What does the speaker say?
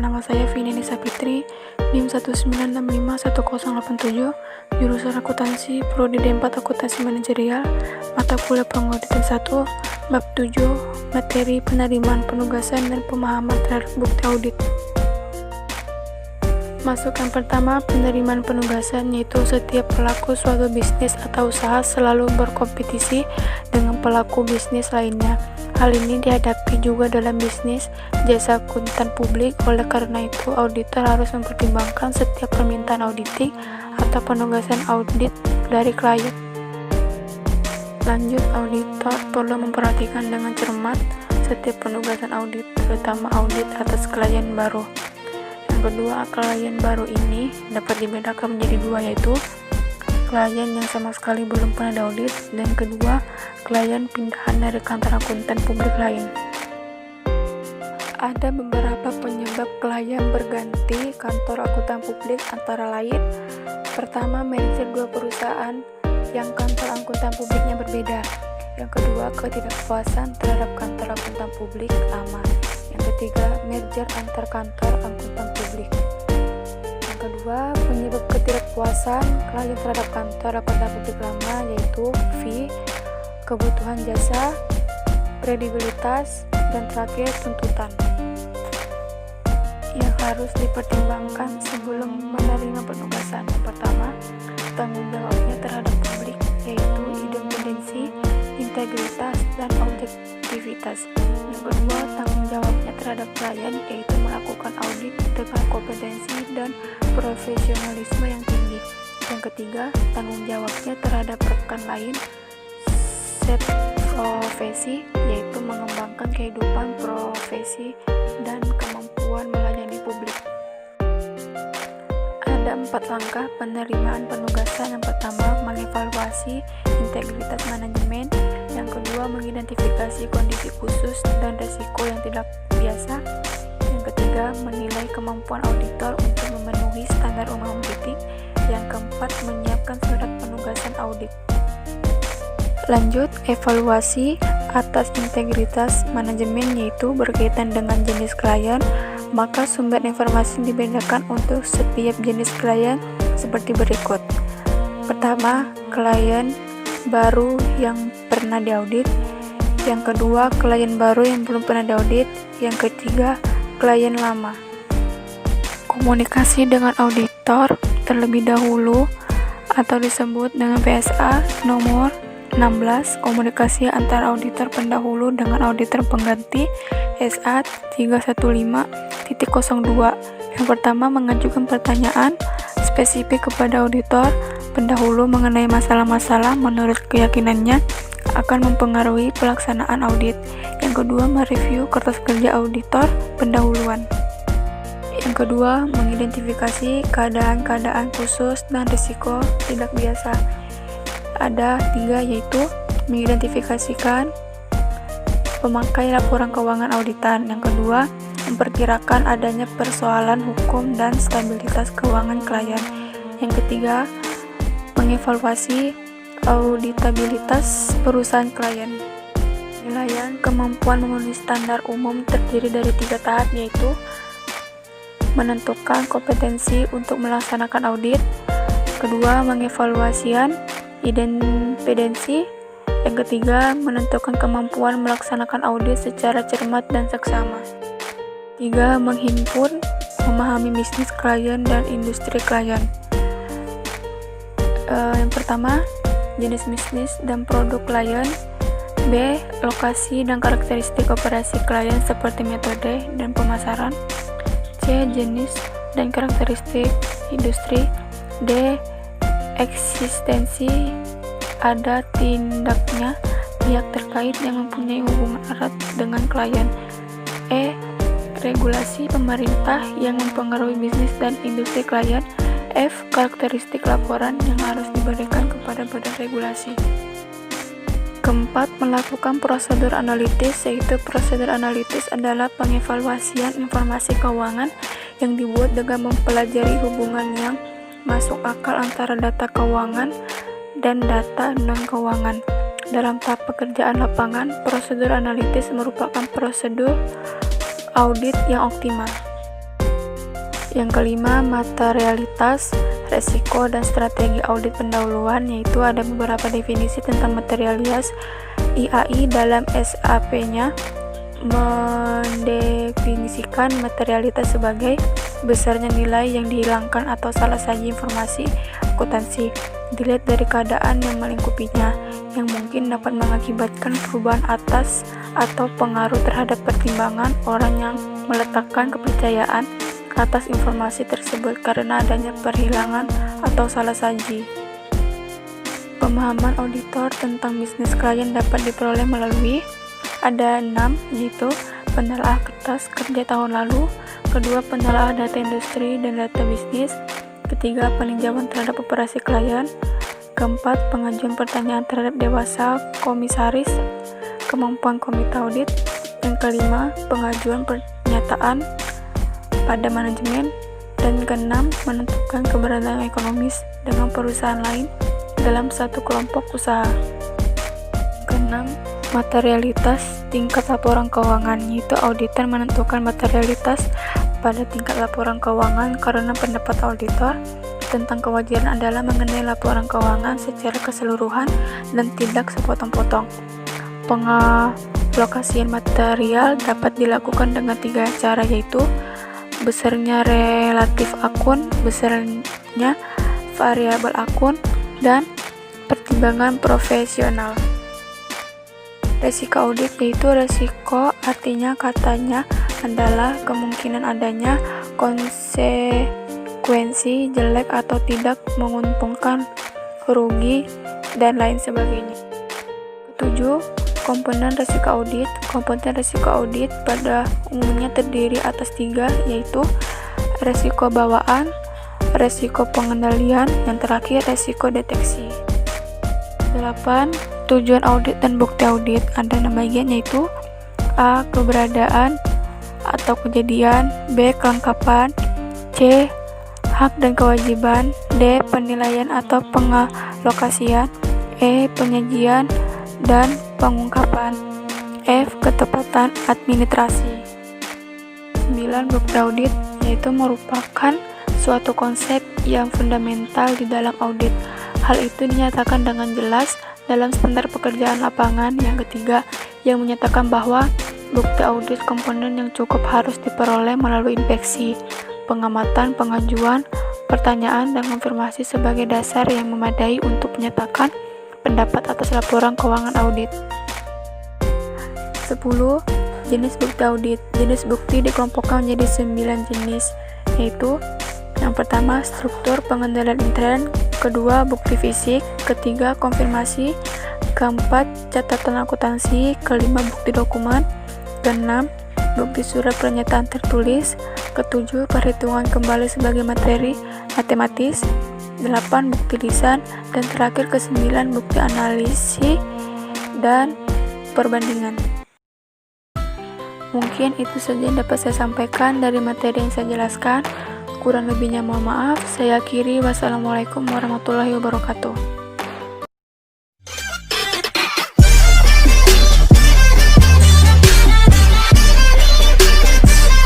nama saya Vini Nisa Fitri, NIM 1965187, jurusan akuntansi, prodi D4 akuntansi manajerial, mata kuliah pengauditan 1, bab 7, materi penerimaan penugasan dan pemahaman terhadap bukti audit. Masuk yang pertama, penerimaan penugasan, yaitu setiap pelaku suatu bisnis atau usaha selalu berkompetisi dengan pelaku bisnis lainnya. Hal ini dihadapi juga dalam bisnis jasa akuntan publik. Oleh karena itu, auditor harus mempertimbangkan setiap permintaan auditing atau penugasan audit dari klien. Lanjut, auditor perlu memperhatikan dengan cermat setiap penugasan audit, terutama audit atas klien baru. Yang kedua, klien baru ini dapat dibedakan menjadi dua, yaitu klien yang sama sekali belum pernah diaudit, dan kedua, klien pindahan dari kantor akuntan publik lain. Ada beberapa penyebab klien berganti kantor akuntan publik, antara lain: pertama, merger dua perusahaan yang kantor akuntan publiknya berbeda. Yang kedua, ketidakpuasan terhadap kantor akuntan publik lama. Yang ketiga, merger antar kantor akuntan publik. Yang kedua, penyebab ketidakpuasan klien terhadap kantor akuntan publik lama yaitu fee, kebutuhan jasa, kredibilitas, dan terakhir tuntutan. Yang harus dipertimbangkan sebelum menerima penugasan: pertama, tanggung jawabnya terhadap publik, yaitu independensi, integritas, dan objektivitas. Yang kedua, tanggung jawabnya terhadap klien, yaitu melakukan audit dengan kompetensi dan profesionalisme yang tinggi. Yang ketiga, tanggung jawabnya terhadap rekan lain profesi, yaitu mengembangkan kehidupan profesi dan kemampuan melayani publik. Ada 4 langkah penerimaan penugasan. Yang pertama, mengevaluasi integritas manajemen. Yang kedua, mengidentifikasi kondisi khusus dan risiko yang tidak biasa. Yang ketiga, menilai kemampuan auditor untuk memenuhi standar umum auditing. Yang keempat, menyiapkan surat penugasan audit. Lanjut, evaluasi atas integritas manajemen, yaitu berkaitan dengan jenis klien, maka sumber informasi dibedakan untuk setiap jenis klien seperti berikut. Pertama, klien baru yang pernah diaudit. Yang kedua, klien baru yang belum pernah diaudit. Yang ketiga, klien lama. Komunikasi dengan auditor terlebih dahulu atau disebut dengan PSA nomor 16, komunikasi antara auditor pendahulu dengan auditor pengganti, SA 315.02. Yang pertama, mengajukan pertanyaan spesifik kepada auditor pendahulu mengenai masalah-masalah menurut keyakinannya akan mempengaruhi pelaksanaan audit. Yang kedua, mereview kertas kerja auditor pendahuluan. Yang kedua, mengidentifikasi keadaan-keadaan khusus dan risiko tidak biasa. Ada 3, yaitu mengidentifikasikan pemakai laporan keuangan auditan. Yang kedua, memperkirakan adanya persoalan hukum dan stabilitas keuangan klien. Yang ketiga, mengevaluasi auditabilitas perusahaan klien. Penilaian kemampuan memenuhi standar umum terdiri dari 3 tahap, yaitu menentukan kompetensi untuk melaksanakan audit. Kedua, mengevaluasian independensi. Yang ketiga, menentukan kemampuan melaksanakan audit secara cermat dan seksama. 3. Menghimpun, memahami bisnis klien dan industri klien. Yang pertama, jenis bisnis dan produk klien. B. Lokasi dan karakteristik operasi klien seperti metode dan pemasaran. C. Jenis dan karakteristik industri. D. Eksistensi ada tindaknya pihak terkait yang mempunyai hubungan erat dengan klien. E. Regulasi pemerintah yang mempengaruhi bisnis dan industri klien. F. Karakteristik laporan yang harus diberikan kepada badan regulasi. Keempat, melakukan prosedur analitis, yaitu prosedur analitis adalah pengevaluasian informasi keuangan yang dibuat dengan mempelajari hubungan yang masuk akal antara data keuangan dan data non-keuangan. Dalam tahap pekerjaan lapangan, prosedur analitis merupakan prosedur audit yang optimal. Yang kelima, materialitas, resiko, dan strategi audit pendahuluan, yaitu ada beberapa definisi tentang materialitas. IAI dalam SAP-nya mendefinisikan materialitas sebagai besarnya nilai yang dihilangkan atau salah saji informasi akuntansi dilihat dari keadaan yang melingkupinya, yang mungkin dapat mengakibatkan perubahan atas atau pengaruh terhadap pertimbangan orang yang meletakkan kepercayaan atas informasi tersebut karena adanya perhilangan atau salah saji. Pemahaman auditor tentang bisnis klien dapat diperoleh melalui ada 6, yaitu penelaah kertas kerja tahun lalu, kedua penelaah data industri dan data bisnis, ketiga peninjauan terhadap operasi klien, keempat pengajuan pertanyaan terhadap dewasa komisaris, kemampuan komite audit, yang kelima pengajuan pernyataan pada manajemen, dan keenam menentukan keberadaan ekonomis dengan perusahaan lain dalam satu kelompok usaha. Keenam, materialitas tingkat laporan keuangan, yaitu auditor menentukan materialitas pada tingkat laporan keuangan karena pendapat auditor tentang kewajaran adalah mengenai laporan keuangan secara keseluruhan dan tidak sepotong-potong. Pengalokasian material dapat dilakukan dengan 3 cara, yaitu besarnya relatif akun, besarnya variabel akun, dan pertimbangan profesional. Resiko audit, yaitu resiko artinya katanya adalah kemungkinan adanya konsekuensi jelek atau tidak menguntungkan, rugi, dan lain sebagainya. Ketujuh, komponen resiko audit. Komponen resiko audit pada umumnya terdiri atas 3, yaitu resiko bawaan, resiko pengendalian, yang terakhir resiko deteksi. 8. Tujuan audit dan bukti audit ada 6 bagian, yaitu A. Keberadaan atau kejadian, B. Kelengkapan, C. Hak dan kewajiban, D. Penilaian atau pengalokasian, E. Penyajian dan pengungkapan, F. Ketepatan administrasi. 9. Bukti audit, yaitu merupakan suatu konsep yang fundamental di dalam audit. Hal itu dinyatakan dengan jelas dalam standar pekerjaan lapangan. Yang ketiga, yang menyatakan bahwa bukti audit komponen yang cukup harus diperoleh melalui inspeksi, pengamatan, pengajuan, pertanyaan, dan konfirmasi sebagai dasar yang memadai untuk menyatakan pendapat atas laporan keuangan audit. 10. Jenis bukti audit. Jenis bukti dikelompokkan menjadi 9 jenis, yaitu yang pertama, struktur pengendalian intern, kedua, bukti fisik, ketiga, konfirmasi, keempat, catatan akuntansi, kelima, bukti dokumen, keenam, bukti surat pernyataan tertulis, ketujuh, perhitungan kembali sebagai materi matematis, 8. Bukti lisan, dan terakhir ke-9 bukti analisis dan perbandingan. Mungkin itu saja yang dapat saya sampaikan dari materi yang saya jelaskan. Kurang lebihnya mohon maaf. Saya akhiri. Wassalamualaikum warahmatullahi wabarakatuh.